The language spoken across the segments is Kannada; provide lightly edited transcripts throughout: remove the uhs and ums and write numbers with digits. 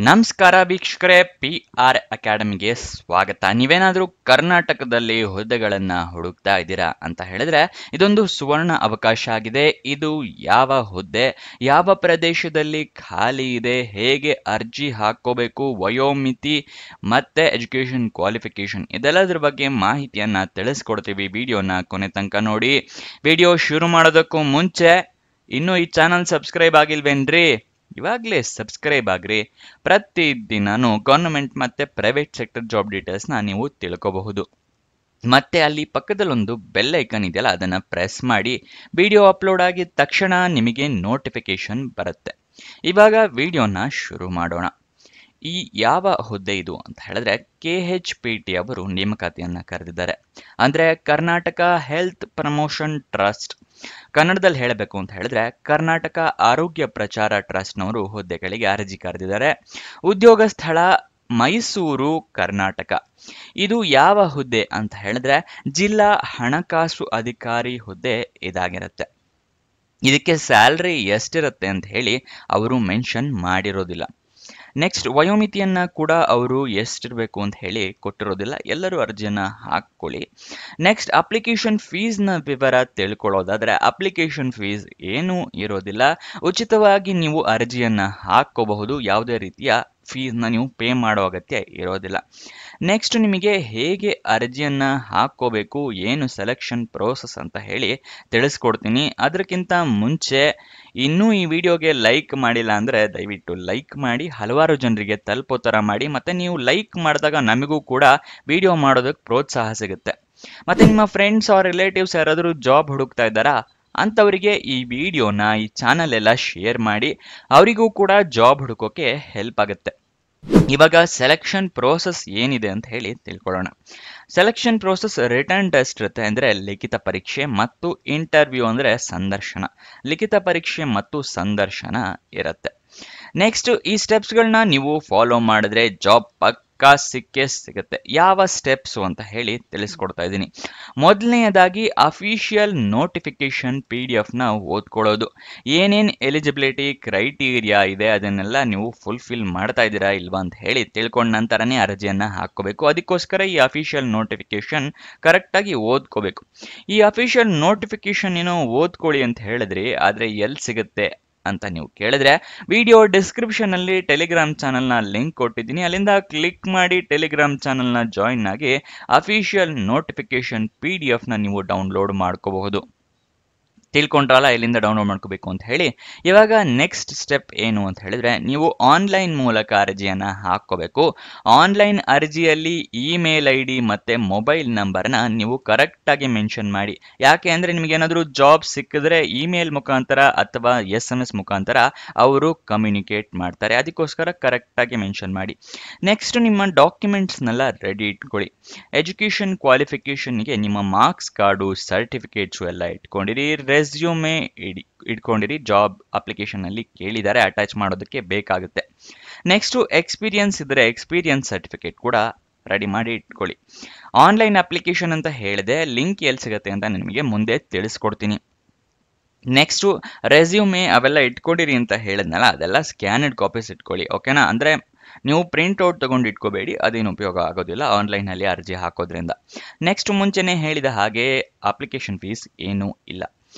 ನಮಸ್ಕಾರ ವೀಕ್ಷಕರೇ, PR ಅಕಾಡೆಮಿಗೆ ಸ್ವಾಗತ. ನೀವೇನಾದ್ರೂ ಕರ್ನಾಟಕದಲ್ಲಿ ಹುದ್ದೆಗಳನ್ನ ಹುಡುಕ್ತಾ ಇದ್ದೀರಾ ಅಂತ ಹೇಳಿದ್ರೆ ಇದೊಂದು ಸುವರ್ಣ ಅವಕಾಶ ಆಗಿದೆ. ಇದು ಯಾವ ಹುದ್ದೆ, ಯಾವ ಪ್ರದೇಶದಲ್ಲಿ ಖಾಲಿ ಇದೆ, ಹೇಗೆ ಅರ್ಜಿ ಹಾಕೋಬೇಕು, ವಯೋಮಿತಿ ಮತ್ತೆ ಎಜುಕೇಶನ್ ಕ್ವಾಲಿಫಿಕೇಶನ್ ಇದೆಲ್ಲದ್ರ ಬಗ್ಗೆ ಮಾಹಿತಿಯನ್ನ ತಿಳಿಸ್ಕೊಡ್ತೀವಿ. ವಿಡಿಯೋನ ಕೊನೆ ತನಕ ನೋಡಿ. ವಿಡಿಯೋ ಶುರು ಮಾಡೋದಕ್ಕೂ ಮುಂಚೆ ಇನ್ನೂ ಈ ಚಾನಲ್ ಸಬ್ಸ್ಕ್ರೈಬ್ ಆಗಿಲ್ವೇನ್ರಿ? ಇವಾಗಲೇ ಸಬ್ಸ್ಕ್ರೈಬ್ ಆಗ್ರಿ. ಪ್ರತಿದಿನನೂ ಗವರ್ನಮೆಂಟ್ ಮತ್ತೆ ಪ್ರೈವೇಟ್ ಸೆಕ್ಟರ್ ಜಾಬ್ ಡೀಟೇಲ್ಸ್ನ ನೀವು ತಿಳ್ಕೋಬಹುದು. ಮತ್ತೆ ಅಲ್ಲಿ ಪಕ್ಕದಲ್ಲೊಂದು ಬೆಲ್ ಐಕನ್ ಇದೆಯಲ್ಲ, ಅದನ್ನ ಪ್ರೆಸ್ ಮಾಡಿ. ವಿಡಿಯೋ ಅಪ್ಲೋಡ್ ಆಗಿದ ತಕ್ಷಣ ನಿಮಗೆ ನೋಟಿಫಿಕೇಶನ್ ಬರುತ್ತೆ. ಇವಾಗ ವಿಡಿಯೋನ ಶುರು ಮಾಡೋಣ. ಈ ಯಾವ ಹುದ್ದೆ ಇದು ಅಂತ ಹೇಳಿದ್ರೆ KHPT ಅವರು ನೇಮಕಾತಿಯನ್ನ ಕರೆದಿದ್ದಾರೆ. ಅಂದ್ರೆ ಕರ್ನಾಟಕ ಹೆಲ್ತ್ ಪ್ರಮೋಷನ್ ಟ್ರಸ್ಟ್. ಕನ್ನಡದಲ್ಲಿ ಹೇಳಬೇಕು ಅಂತ ಹೇಳಿದ್ರೆ ಕರ್ನಾಟಕ ಆರೋಗ್ಯ ಪ್ರಚಾರ ಟ್ರಸ್ಟ್ನವರು ಹುದ್ದೆಗಳಿಗೆ ಅರ್ಜಿ ಕರೆದಿದ್ದಾರೆ. ಉದ್ಯೋಗ ಸ್ಥಳ ಮೈಸೂರು, ಕರ್ನಾಟಕ. ಇದು ಯಾವ ಹುದ್ದೆ ಅಂತ ಹೇಳಿದ್ರೆ ಜಿಲ್ಲಾ ಹಣಕಾಸು ಅಧಿಕಾರಿ ಹುದ್ದೆ ಇದಾಗಿರುತ್ತೆ. ಇದಕ್ಕೆ ಸ್ಯಾಲ್ರಿ ಎಷ್ಟಿರುತ್ತೆ ಅಂತ ಹೇಳಿ ಅವರು ಮೆನ್ಷನ್ ಮಾಡಿರೋದಿಲ್ಲ. ನೆಕ್ಸ್ಟ್ ವಯೋಮಿತಿಯನ್ನ ಕೂಡ ಅವರು ಎಷ್ಟಿರಬೇಕು ಅಂತ ಹೇಳಿ ಕೊಟ್ಟಿರೋದಿಲ್ಲ. ಎಲ್ಲರೂ ಅರ್ಜಿಯನ್ನ ಹಾಕೊಳ್ಳಿ. ನೆಕ್ಸ್ಟ್ ಅಪ್ಲಿಕೇಶನ್ ಫೀಸ್ನ ವಿವರ ತಿಳ್ಕೊಳ್ಳೋದಾದ್ರೆ ಅಪ್ಲಿಕೇಶನ್ ಫೀಸ್ ಏನೂ ಇರೋದಿಲ್ಲ. ಉಚಿತವಾಗಿ ನೀವು ಅರ್ಜಿಯನ್ನ ಹಾಕೋಬಹುದು. ಯಾವುದೇ ರೀತಿಯ ಫೀಸ್ನ ನೀವು ಪೇ ಮಾಡೋ ಅಗತ್ಯ ಇರೋದಿಲ್ಲ. ನೆಕ್ಸ್ಟ್ ನಿಮಗೆ ಹೇಗೆ ಅರ್ಜಿಯನ್ನ ಹಾಕೋಬೇಕು, ಏನು ಸೆಲೆಕ್ಷನ್ ಪ್ರೋಸೆಸ್ ಅಂತ ಹೇಳಿ ತಿಳಿಸ್ಕೊಡ್ತೀನಿ. ಅದಕ್ಕಿಂತ ಮುಂಚೆ ಇನ್ನೂ ಈ ವಿಡಿಯೋಗೆ ಲೈಕ್ ಮಾಡಿಲ್ಲ ಅಂದ್ರೆ ದಯವಿಟ್ಟು ಲೈಕ್ ಮಾಡಿ, ಹಲವಾರು ಜನರಿಗೆ ತಲುಪೋ ಥರ ಮಾಡಿ. ಮತ್ತೆ ನೀವು ಲೈಕ್ ಮಾಡಿದಾಗ ನಮಗೂ ಕೂಡ ವಿಡಿಯೋ ಮಾಡೋದಕ್ಕೆ ಪ್ರೋತ್ಸಾಹ ಸಿಗುತ್ತೆ. ಮತ್ತೆ ನಿಮ್ಮ ಫ್ರೆಂಡ್ಸ್ ಆರ್ ರಿಲೇಟಿವ್ಸ್ ಯಾರಾದರೂ ಜಾಬ್ ಹುಡುಕ್ತಾ ಇದ್ದಾರಾ ಅಂಥವರಿಗೆ ಈ ವಿಡಿಯೋನ, ಈ ಚಾನಲ್ ಎಲ್ಲ ಶೇರ್ ಮಾಡಿ. ಅವರಿಗೂ ಕೂಡ ಜಾಬ್ ಹುಡುಕೋಕೆ ಹೆಲ್ಪ್ ಆಗುತ್ತೆ. ಇವಾಗ ಸೆಲೆಕ್ಷನ್ ಪ್ರೋಸೆಸ್ ಏನಿದೆ ಅಂತ ಹೇಳಿ ತಿಳ್ಕೊಳ್ಳೋಣ. ಸೆಲೆಕ್ಷನ್ ಪ್ರೋಸೆಸ್ ರಿಟರ್ನ್ ಟೆಸ್ಟ್ ಇರುತ್ತೆ, ಅಂದ್ರೆ ಲಿಖಿತ ಪರೀಕ್ಷೆ, ಮತ್ತು ಇಂಟರ್ವ್ಯೂ ಅಂದ್ರೆ ಸಂದರ್ಶನ. ಲಿಖಿತ ಪರೀಕ್ಷೆ ಮತ್ತು ಸಂದರ್ಶನ ಇರುತ್ತೆ. ನೆಕ್ಸ್ಟ್ ಈ ಸ್ಟೆಪ್ಸ್ಗಳನ್ನ ನೀವು ಫಾಲೋ ಮಾಡಿದ್ರೆ ಜಾಬ್ ಪಕ್ಕಾ ಸಿಕ್ಕೇ ಸಿಗುತ್ತೆ. ಯಾವ ಸ್ಟೆಪ್ಸ್ ಅಂತ ಹೇಳಿ ತಿಳಿಸ್ಕೊಡ್ತಾ ಇದ್ದೀನಿ. ಮೊದಲನೆಯದಾಗಿ ಅಫಿಷಿಯಲ್ ನೋಟಿಫಿಕೇಶನ್ PDF ನ ಓದ್ಕೊಳ್ಳೋದು. ಏನೇನ್ ಎಲಿಜಿಬಿಲಿಟಿ ಕ್ರೈಟೀರಿಯಾ ಇದೆ ಅದನ್ನೆಲ್ಲ ನೀವು ಫುಲ್ಫಿಲ್ ಮಾಡ್ತಾ ಇದ್ದೀರಾ ಇಲ್ವಾ ಅಂತ ಹೇಳಿ ತಿಳ್ಕೊಂಡ ನಂತರನೇ ಅರ್ಜಿಯನ್ನ ಹಾಕೋಬೇಕು. ಅದಕ್ಕೋಸ್ಕರ ಈ ಅಫಿಷಿಯಲ್ ನೋಟಿಫಿಕೇಶನ್ ಕರೆಕ್ಟಾಗಿ ಓದ್ಕೋಬೇಕು. ಈ ಅಫಿಷಿಯಲ್ ನೋಟಿಫಿಕೇಶನ್ ಏನೋ ಓದ್ಕೊಳ್ಳಿ ಅಂತ ಹೇಳಿದ್ರಿ, ಆದ್ರೆ ಎಲ್ಲಿ ಸಿಗುತ್ತೆ ಅಂತ ನೀವು ಕೇಳಿದ್ರೆ ವಿಡಿಯೋ ಡಿಸ್ಕ್ರಿಪ್ಷನ್ ಅಲ್ಲಿ ಟೆಲಿಗ್ರಾಮ್ ಚಾನಲ್ನ ಲಿಂಕ್ ಕೊಟ್ಟಿದ್ದೀನಿ. ಅಲ್ಲಿಂದ ಕ್ಲಿಕ್ ಮಾಡಿ ಟೆಲಿಗ್ರಾಮ್ ಚಾನಲ್ನ ಜಾಯಿನ್ ಆಗಿ ಅಫಿಷಿಯಲ್ ನೋಟಿಫಿಕೇಶನ್ PDF ನ ನೀವು ಡೌನ್ಲೋಡ್ ಮಾಡ್ಕೋಬಹುದು. ತಿಳ್ಕೊಂಡ್ರಲ್ಲ ಇಲ್ಲಿಂದ ಡೌನ್ಲೋಡ್ ಮಾಡ್ಕೋಬೇಕು ಅಂತ ಹೇಳಿ. ಇವಾಗ ನೆಕ್ಸ್ಟ್ ಸ್ಟೆಪ್ ಏನು ಅಂತ ಹೇಳಿದ್ರೆ ನೀವು ಆನ್ಲೈನ್ ಮೂಲಕ ಅರ್ಜಿಯನ್ನ ಹಾಕೋಬೇಕು. ಆನ್ಲೈನ್ ಅರ್ಜಿಯಲ್ಲಿ ಇಮೇಲ್ ID ಮತ್ತೆ ಮೊಬೈಲ್ ನಂಬರ್ನ ನೀವು ಕರೆಕ್ಟಾಗಿ ಮೆನ್ಷನ್ ಮಾಡಿ. ಯಾಕೆ ಅಂದ್ರೆ ನಿಮ್ಗೆ ಏನಾದರೂ ಜಾಬ್ ಸಿಕ್ಕಿದ್ರೆ ಇಮೇಲ್ ಮುಖಾಂತರ ಅಥವಾ SMS ಮುಖಾಂತರ ಅವರು ಕಮ್ಯುನಿಕೇಟ್ ಮಾಡ್ತಾರೆ. ಅದಕ್ಕೋಸ್ಕರ ಕರೆಕ್ಟಾಗಿ ಮೆನ್ಷನ್ ಮಾಡಿ. ನೆಕ್ಸ್ಟ್ ನಿಮ್ಮ ಡಾಕ್ಯುಮೆಂಟ್ಸ್ನೆಲ್ಲ ರೆಡಿ ಇಟ್ಕೊಳ್ಳಿ. ಎಜುಕೇಶನ್ ಕ್ವಾಲಿಫಿಕೇಶನ್ಗೆ ನಿಮ್ಮ ಮಾರ್ಕ್ಸ್ ಕಾರ್ಡು, ಸರ್ಟಿಫಿಕೇಟ್ಸು ಎಲ್ಲ ಇಟ್ಕೊಂಡಿರಿ. ರೆಸ್ಯೂಮೆ ಇಟ್ಕೊಂಡಿರಿ. ಜಾಬ್ ಅಪ್ಲಿಕೇಶನ್ ಅಲ್ಲಿ ಕೇಳಿದ್ದಾರೆ, ಅಟ್ಯಾಚ್ ಮಾಡೋದಕ್ಕೆ ಬೇಕಾಗುತ್ತೆ. ನೆಕ್ಸ್ಟ್ ಎಕ್ಸ್ಪೀರಿಯನ್ಸ್ ಇದ್ರೆ ಎಕ್ಸ್ಪೀರಿಯನ್ಸ್ ಸರ್ಟಿಫಿಕೇಟ್ ಕೂಡ ರೆಡಿ ಮಾಡಿ ಇಟ್ಕೊಳ್ಳಿ. ಆನ್ಲೈನ್ ಅಪ್ಲಿಕೇಶನ್ ಅಂತ ಹೇಳಿದೆ, ಲಿಂಕ್ ಎಲ್ಲಿ ಸಿಗುತ್ತೆ ಅಂತ ನಿಮಗೆ ಮುಂದೆ ತಿಳಿಸ್ಕೊಡ್ತೀನಿ. ನೆಕ್ಸ್ಟ್ ರೆಸ್ಯೂಮೆ ಅವೆಲ್ಲ ಇಟ್ಕೊಂಡಿರಿ ಅಂತ ಹೇಳಿದ್ನಲ್ಲ, ಅದೆಲ್ಲ ಸ್ಕ್ಯಾನಡ್ ಕಾಪೀಸ್ ಇಟ್ಕೊಳ್ಳಿ. ಓಕೆನಾ? ಅಂದ್ರೆ ನೀವು ಪ್ರಿಂಟ್ ಔಟ್ ತಗೊಂಡು ಇಟ್ಕೋಬೇಡಿ, ಅದೇನು ಉಪಯೋಗ ಆಗೋದಿಲ್ಲ ಆನ್ಲೈನಲ್ಲಿ ಅರ್ಜಿ ಹಾಕೋದ್ರಿಂದ. ನೆಕ್ಸ್ಟ್ ಮುಂಚೆನೆ ಹೇಳಿದ ಹಾಗೆ ಅಪ್ಲಿಕೇಶನ್ ಫೀಸ್ ಏನೂ ಇಲ್ಲ.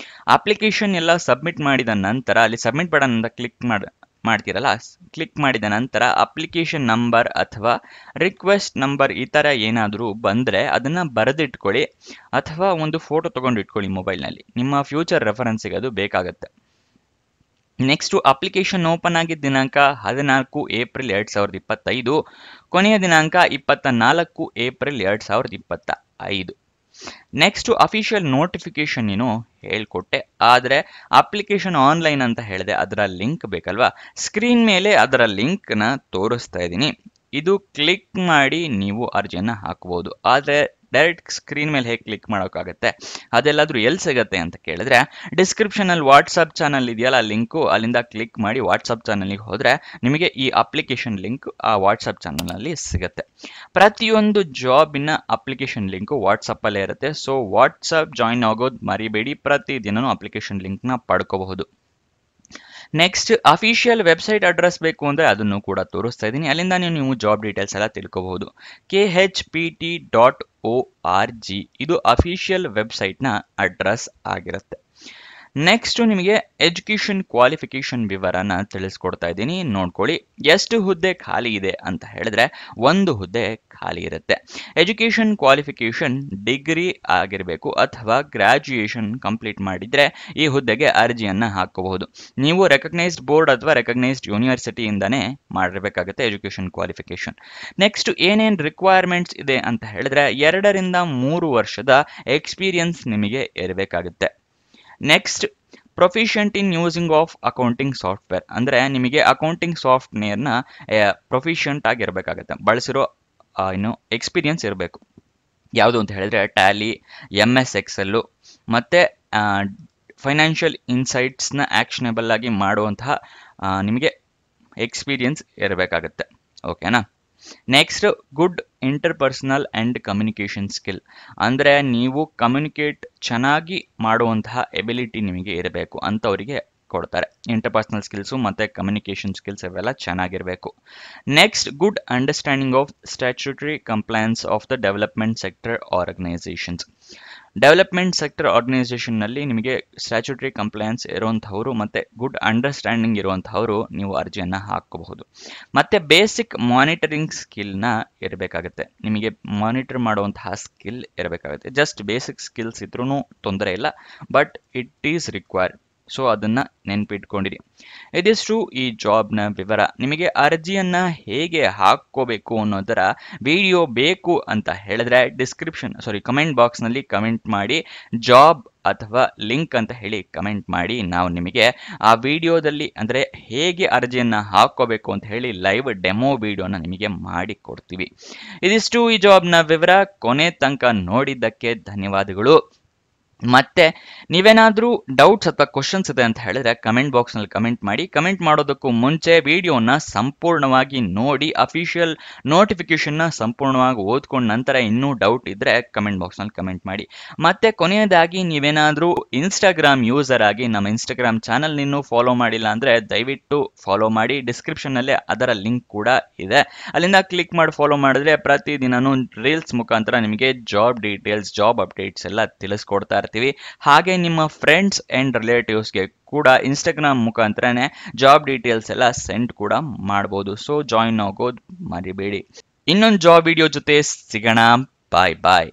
ಅಪ್ಲಿಕೇಶನ್ ಎಲ್ಲ ಸಬ್ಮಿಟ್ ಮಾಡಿದ ನಂತರ ಅಲ್ಲಿ ಸಬ್ಮಿಟ್ ಬಟನ್ ಅಂತ ಮಾಡ್ತೀರಲ್ಲ, ಕ್ಲಿಕ್ ಮಾಡಿದ ನಂತರ ಅಪ್ಲಿಕೇಶನ್ ನಂಬರ್ ಅಥವಾ ರಿಕ್ವೆಸ್ಟ್ ನಂಬರ್ ಈ ಥರ ಏನಾದರೂ ಬಂದರೆ ಅದನ್ನು ಬರೆದಿಟ್ಕೊಳ್ಳಿ, ಅಥವಾ ಒಂದು ಫೋಟೋ ತೊಗೊಂಡು ಇಟ್ಕೊಳ್ಳಿ ಮೊಬೈಲ್ನಲ್ಲಿ. ನಿಮ್ಮ ಫ್ಯೂಚರ್ ರೆಫರೆನ್ಸಿಗೆ ಅದು ಬೇಕಾಗುತ್ತೆ. ನೆಕ್ಸ್ಟ್ ಅಪ್ಲಿಕೇಶನ್ ಓಪನ್ ಆಗಿದ್ದ ದಿನಾಂಕ 14 ಏಪ್ರಿಲ್ 2025, ಕೊನೆಯ ದಿನಾಂಕ 24 ಏಪ್ರಿಲ್ 2025. ನೆಕ್ಸ್ಟ್ ಅಫಿಷಿಯಲ್ ನೋಟಿಫಿಕೇಶನ್ ಏನು ಹೇಳ್ಕೊಟ್ಟೆ, ಆದರೆ ಅಪ್ಲಿಕೇಶನ್ ಆನ್ಲೈನ್ ಅಂತ ಹೇಳಿದೆ, ಅದರ ಲಿಂಕ್ ಬೇಕಲ್ವಾ? ಸ್ಕ್ರೀನ್ ಮೇಲೆ ಅದರ ಲಿಂಕ್ನ ತೋರಿಸ್ತಾ ಇದ್ದೀನಿ. ಇದು ಕ್ಲಿಕ್ ಮಾಡಿ ನೀವು ಅರ್ಜಿಯನ್ನು ಹಾಕಬಹುದು. ಆದರೆ ಡೈರೆಕ್ಟ್ ಸ್ಕ್ರೀನ್ ಮೇಲೆ ಹೇಗೆ ಕ್ಲಿಕ್ ಮಾಡೋಕ್ಕಾಗತ್ತೆ, ಅದೆಲ್ಲಾದರೂ ಎಲ್ಲಿ ಸಿಗುತ್ತೆ ಅಂತ ಕೇಳಿದ್ರೆ ಡಿಸ್ಕ್ರಿಪ್ಷನಲ್ಲಿ ವಾಟ್ಸಪ್ ಚಾನಲ್ ಇದೆಯಲ್ಲ ಲಿಂಕು, ಅಲ್ಲಿಂದ ಕ್ಲಿಕ್ ಮಾಡಿ ವಾಟ್ಸಪ್ ಚಾನಲ್ಗೆ ಹೋದರೆ ನಿಮಗೆ ಈ ಅಪ್ಲಿಕೇಶನ್ ಲಿಂಕ್ ಆ ವಾಟ್ಸಪ್ ಚಾನಲ್ನಲ್ಲಿ ಸಿಗುತ್ತೆ. ಪ್ರತಿಯೊಂದು ಜಾಬಿನ ಅಪ್ಲಿಕೇಶನ್ ಲಿಂಕು ವಾಟ್ಸಪ್ಪಲ್ಲೇ ಇರುತ್ತೆ. ಸೊ ವಾಟ್ಸಪ್ ಜಾಯಿನ್ ಆಗೋದು ಮರಿಬೇಡಿ, ಪ್ರತಿದಿನವೂ ಅಪ್ಲಿಕೇಶನ್ ಲಿಂಕ್ನ ಪಡ್ಕೋಬಹುದು. ನೆಕ್ಸ್ಟ್ ಅಫಿಷಿಯಲ್ ವೆಬ್ಸೈಟ್ ಅಡ್ರೆಸ್ ಬೇಕು ಅಂದರೆ ಅದನ್ನು ಕೂಡ ತೋರಿಸ್ತಾ ಇದ್ದೀನಿ. ಅಲ್ಲಿಂದ ನೀವು ಜಾಬ್ ಡೀಟೇಲ್ಸ್ ಎಲ್ಲ ತಿಳ್ಕೋಬಹುದು. khpt.org ಇದು ಅಫಿಷಿಯಲ್ ವೆಬ್ಸೈಟ್ನ ಅಡ್ರೆಸ್ ಆಗಿರುತ್ತೆ. ನೆಕ್ಸ್ಟ್ ನಿಮಗೆ ಎಜುಕೇಷನ್ ಕ್ವಾಲಿಫಿಕೇಶನ್ ವಿವರನ ತಿಳಿಸ್ಕೊಡ್ತಾ ಇದ್ದೀನಿ, ನೋಡ್ಕೊಳ್ಳಿ. ಎಷ್ಟು ಹುದ್ದೆ ಖಾಲಿ ಇದೆ ಅಂತ ಹೇಳಿದ್ರೆ ಒಂದು ಹುದ್ದೆ ಖಾಲಿ ಇರುತ್ತೆ. ಎಜುಕೇಷನ್ ಕ್ವಾಲಿಫಿಕೇಶನ್ ಡಿಗ್ರಿ ಆಗಿರಬೇಕು ಅಥವಾ ಗ್ರಾಜ್ಯುಯೇಷನ್ ಕಂಪ್ಲೀಟ್ ಮಾಡಿದ್ರೆ ಈ ಹುದ್ದೆಗೆ ಅರ್ಜಿಯನ್ನ ಹಾಕಬಹುದು. ನೀವು ರೆಕಗ್ನೈಸ್ಡ್ ಬೋರ್ಡ್ ಅಥವಾ ರೆಕಗ್ನೈಸ್ಡ್ ಯೂನಿವರ್ಸಿಟಿಯಿಂದಾನೇ ಮಾಡಿರಬೇಕಾಗುತ್ತೆ ಎಜುಕೇಷನ್ ಕ್ವಾಲಿಫಿಕೇಶನ್. ನೆಕ್ಸ್ಟ್ ಏನೇನು ರಿಕ್ವೈರ್ಮೆಂಟ್ಸ್ ಇದೆ ಅಂತ ಹೇಳಿದ್ರೆ 2 ರಿಂದ 3 ವರ್ಷದ ಎಕ್ಸ್ಪೀರಿಯನ್ಸ್ ನಿಮಗೆ ಇರಬೇಕಾಗುತ್ತೆ. Next proficient in using of accounting software, ಅಂದರೆ ನಿಮಗೆ ಅಕೌಂಟಿಂಗ್ ಸಾಫ್ಟ್ವೇರ್ನ ಪ್ರೊಫಿಷಿಯಂಟ್ ಆಗಿರಬೇಕಾಗತ್ತೆ, ಬಳಸಿರೋ ಎಕ್ಸ್ಪೀರಿಯನ್ಸ್ ಇರಬೇಕು. ಯಾವುದು ಅಂತ ಹೇಳಿದ್ರೆ ಟ್ಯಾಲಿ, MS ಎಕ್ಸೆಲ್ಲು ಮತ್ತು ಫೈನಾನ್ಷಿಯಲ್ ಇನ್ಸೈಟ್ಸ್ನ ಆ್ಯಕ್ಷನೇಬಲ್ ಆಗಿ ಮಾಡುವಂತಹ ನಿಮಗೆ ಎಕ್ಸ್ಪೀರಿಯನ್ಸ್ ಇರಬೇಕಾಗತ್ತೆ. ಓಕೆನಾ. Next good interpersonal and communication skill, ಅಂದರೆ ನೀವು ಕಮ್ಯುನಿಕೇಟ್ ಚೆನ್ನಾಗಿ ಮಾಡುವಂತಹ ಎಬಿಲಿಟಿ ನಿಮಗೆ ಇರಬೇಕು ಅಂಥವರಿಗೆ ಕೊಡ್ತಾರೆ. ಇಂಟರ್ಪರ್ಸನಲ್ ಸ್ಕಿಲ್ಸು ಮತ್ತು ಕಮ್ಯುನಿಕೇಷನ್ ಸ್ಕಿಲ್ಸ್ ಇವೆಲ್ಲ ಚೆನ್ನಾಗಿರಬೇಕು. Next good understanding of statutory compliance of the development sector organisations. Development sector ಆರ್ಗನೈಸೇಷನ್ನಲ್ಲಿ ನಿಮಗೆ ಸ್ಟ್ಯಾಚ್ಯುಟರಿ ಕಂಪ್ಲೈನ್ಸ್ ಇರುವಂಥವರು ಮತ್ತು ಗುಡ್ ಅಂಡರ್ಸ್ಟ್ಯಾಂಡಿಂಗ್ ಇರುವಂಥವರು ನೀವು ಅರ್ಜಿಯನ್ನು ಹಾಕಬಹುದು. ಮತ್ತು ಬೇಸಿಕ್ ಮಾನಿಟರಿಂಗ್ ಸ್ಕಿಲ್ನ ಇರಬೇಕಾಗುತ್ತೆ, ನಿಮಗೆ ಮಾನಿಟರ್ ಮಾಡುವಂತಹ ಸ್ಕಿಲ್ ಇರಬೇಕಾಗುತ್ತೆ. ಜಸ್ಟ್ ಬೇಸಿಕ್ ಸ್ಕಿಲ್ಸ್ ಇದ್ರೂ ತೊಂದರೆ ಇಲ್ಲ, but it is required. So ಅದನ್ನು ನೆನಪಿಟ್ಕೊಂಡಿರಿ. ಇದಿಷ್ಟು ಈ ಜಾಬ್ನ ವಿವರ. ನಿಮಗೆ ಅರ್ಜಿಯನ್ನು ಹೇಗೆ ಹಾಕ್ಕೋಬೇಕು ಅನ್ನೋದರ ವಿಡಿಯೋ ಬೇಕು ಅಂತ ಹೇಳಿದ್ರೆ ಕಮೆಂಟ್ ಬಾಕ್ಸ್ನಲ್ಲಿ ಕಮೆಂಟ್ ಮಾಡಿ, ಜಾಬ್ ಅಥವಾ ಲಿಂಕ್ ಅಂತ ಹೇಳಿ ಕಮೆಂಟ್ ಮಾಡಿ. ನಾವು ನಿಮಗೆ ಆ ವಿಡಿಯೋದಲ್ಲಿ ಅಂದರೆ ಹೇಗೆ ಅರ್ಜಿಯನ್ನು ಹಾಕ್ಕೋಬೇಕು ಅಂತ ಹೇಳಿ ಲೈವ್ ಡೆಮೋ ವಿಡಿಯೋನ ನಿಮಗೆ ಮಾಡಿ ಕೊಡ್ತೀವಿ. ಇದಿಷ್ಟು ಈ ಜಾಬ್ನ ವಿವರ. ಕೊನೆ ತನಕ ನೋಡಿದ್ದಕ್ಕೆ ಧನ್ಯವಾದಗಳು. ಮತ್ತೆ ನೀವೇನಾದರೂ ಡೌಟ್ಸ್ ಅಥವಾ ಕ್ವಶನ್ಸ್ ಇದೆ ಅಂತ ಹೇಳಿದ್ರೆ ಕಮೆಂಟ್ ಬಾಕ್ಸ್ನಲ್ಲಿ ಕಮೆಂಟ್ ಮಾಡಿ. ಕಮೆಂಟ್ ಮಾಡೋದಕ್ಕೂ ಮುಂಚೆ ವಿಡಿಯೋನ ಸಂಪೂರ್ಣವಾಗಿ ನೋಡಿ, ಅಫಿಷಿಯಲ್ ನೋಟಿಫಿಕೇಶನ್ನ ಸಂಪೂರ್ಣವಾಗಿ ಓದ್ಕೊಂಡ ನಂತರ ಇನ್ನೂ ಡೌಟ್ ಇದ್ದರೆ ಕಮೆಂಟ್ ಬಾಕ್ಸ್ನಲ್ಲಿ ಕಮೆಂಟ್ ಮಾಡಿ. ಮತ್ತೆ ಕೊನೆಯದಾಗಿ ನೀವೇನಾದರೂ ಇನ್ಸ್ಟಾಗ್ರಾಮ್ ಯೂಸರ್ ಆಗಿ ನಮ್ಮ ಇನ್ಸ್ಟಾಗ್ರಾಮ್ ಚಾನಲ್ ಇನ್ನೂ ಫಾಲೋ ಮಾಡಿಲ್ಲ ಅಂದರೆ ದಯವಿಟ್ಟು ಫಾಲೋ ಮಾಡಿ. ಡಿಸ್ಕ್ರಿಪ್ಷನ್ನಲ್ಲೇ ಅದರ ಲಿಂಕ್ ಕೂಡ ಇದೆ, ಅಲ್ಲಿಂದ ಕ್ಲಿಕ್ ಮಾಡಿ ಫಾಲೋ ಮಾಡಿದ್ರೆ ಪ್ರತಿದಿನನೂ ರೀಲ್ಸ್ ಮುಖಾಂತರ ನಿಮಗೆ ಜಾಬ್ ಡೀಟೇಲ್ಸ್, ಜಾಬ್ ಅಪ್ಡೇಟ್ಸ್ ಎಲ್ಲ ತಿಳಿಸ್ಕೊಡ್ತಾ ಇರ್ತೀವಿ. ಹಾಗೆ ನಿಮ್ಮ ಫ್ರೆಂಡ್ಸ್ ಅಂಡ್ ರಿಲೇಟಿವ್ಸ್ಗೆ ಕೂಡ ಇನ್ಸ್ಟಾಗ್ರಾಮ್ ಮುಖಾಂತರನೇ ಜಾಬ್ ಡೀಟೇಲ್ಸ್ ಎಲ್ಲ ಸೆಂಡ್ ಕೂಡ ಮಾಡ್ಬೋದು. ಸೊ ಜಾಯಿನ್ ಆಗೋದು ಮರಿಬೇಡಿ. ಇನ್ನೊಂದು ಜಾಬ್ ವಿಡಿಯೋ ಜೊತೆ ಸಿಗೋಣ. ಬಾಯ್ ಬಾಯ್.